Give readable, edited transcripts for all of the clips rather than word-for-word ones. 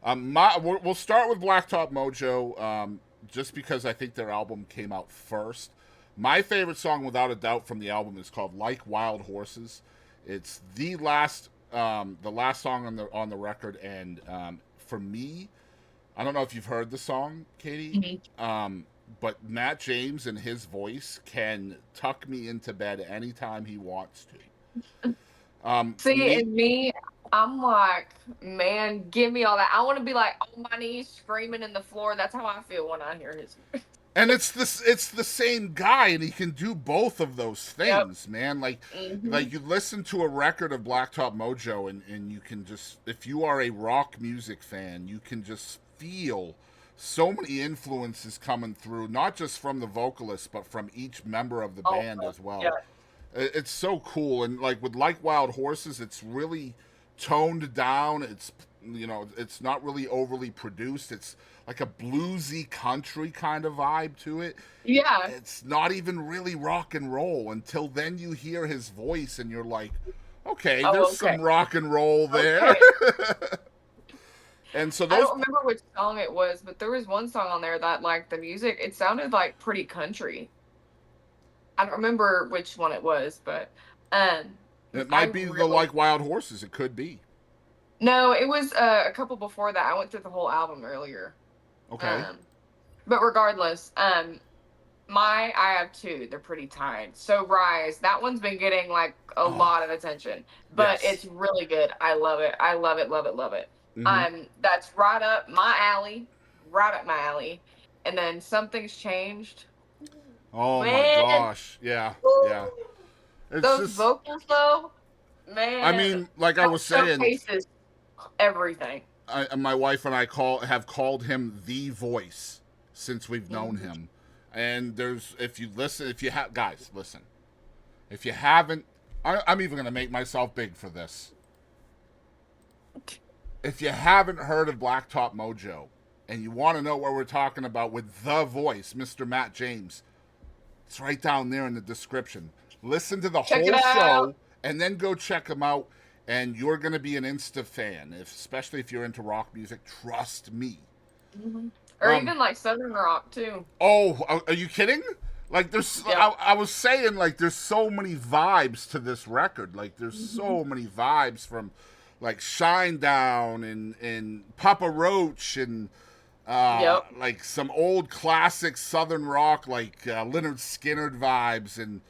We'll start with Blacktop Mojo, just because I think their album came out first. My favorite song, without a doubt, from the album is called "Like Wild Horses." It's the last song on the record, and for me, I don't know if you've heard the song, Katie, Mhm. but Matt James and his voice can tuck me into bed anytime he wants to. See, Me and me, I'm like, man, give me all that. I want to be like on my knees screaming in the floor. That's how I feel when I hear his. and it's the same guy, and he can do both of those Yep. things, man. Hmm. Like you listen to a record of Blacktop Mojo, and you can just, if you are a rock music fan, you can just feel so many influences coming through, not just from the vocalist but from each member of the Oh, band as yeah. well. It's so cool, and like with Like Wild Horses, it's really toned down. It's not really overly produced. It's like a bluesy country kind of vibe to it. Yeah. It's not even really rock and roll until then you hear his voice and you're like, okay, there's Oh, okay. some rock and roll there. Okay. And so I those, don't remember which song it was, but there was one song on there that, like, the music, it sounded like pretty country. I don't remember which one it was, but um, it I might be the really Like Wild Horses. It could be. no, it was a couple before that. I went through the whole album earlier. Okay. Um, but regardless, I have two. They're pretty tied. So Rise, that one's been getting like a Oh, lot of attention, but yes. it's really good. I love it. I love it, love it, love it. Mm-hmm. That's right up my alley, right up my alley. And then Something's Changed. Oh my Man, gosh. Yeah. Yeah. woo, It's those just, vocals though, I man, mean, like I that was saying, showcases everything. my wife and I have called him the voice since we've known Mhm. him. And there's, if you listen, if you have, guys, listen, if you haven't, I'm even gonna make myself big for this. If you haven't heard of Blacktop Mojo and you want to know what we're talking about with the voice, Mr. Matt James, it's right down there in the description. Listen to the Check it whole out. show and then go check him out, and you're going to be an insta fan, especially if you're into rock music. Trust me. Mhm. Or Um. even like Southern Rock too. Oh, are you kidding? Like Yep. I was saying, like there's so many vibes to this record. Like there's Mhm. so many vibes from like Shine Down and Papa Roach and Yep. like some old classic Southern rock like Leonard Skinner vibes and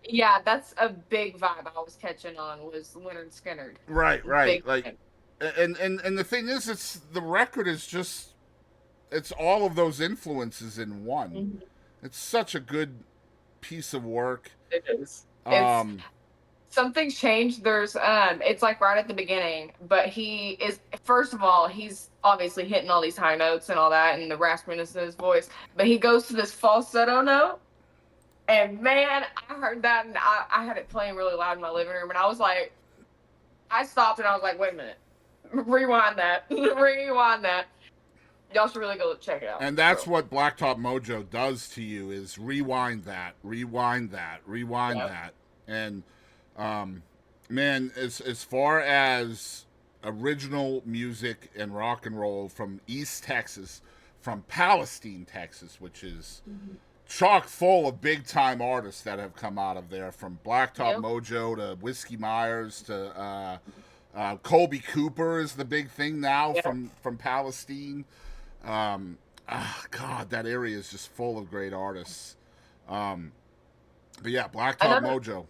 Yeah, that's a big vibe I was catching on was Leonard Skinner. right Big like time. and the thing is, it's the record is just, it's all of those influences in one. Mhm. It's such a good piece of work. It is. It's Um, something's changed. There's it's like right at the beginning, but he is first of all, he's obviously hitting all these high notes and all that and the raspiness in his voice, but he goes to this falsetto note. And man, I heard that and I had it playing really loud in my living room and I was like, I stopped and I was like, wait a minute. Rewind that. Rewind that. Y'all should really go check it out. and that's So what Blacktop Mojo does to you, is rewind yeah. that. And um, man, as far as original music and rock and roll from East Texas, from Palestine, Texas, which is Mhm. chock full of big time artists that have come out of there, from Blacktop Yep. Mojo to Whiskey Myers to Colby Cooper is the big thing now Yeah. from Palestine. God, that area is just full of great artists. But yeah, Blacktop Another Mojo.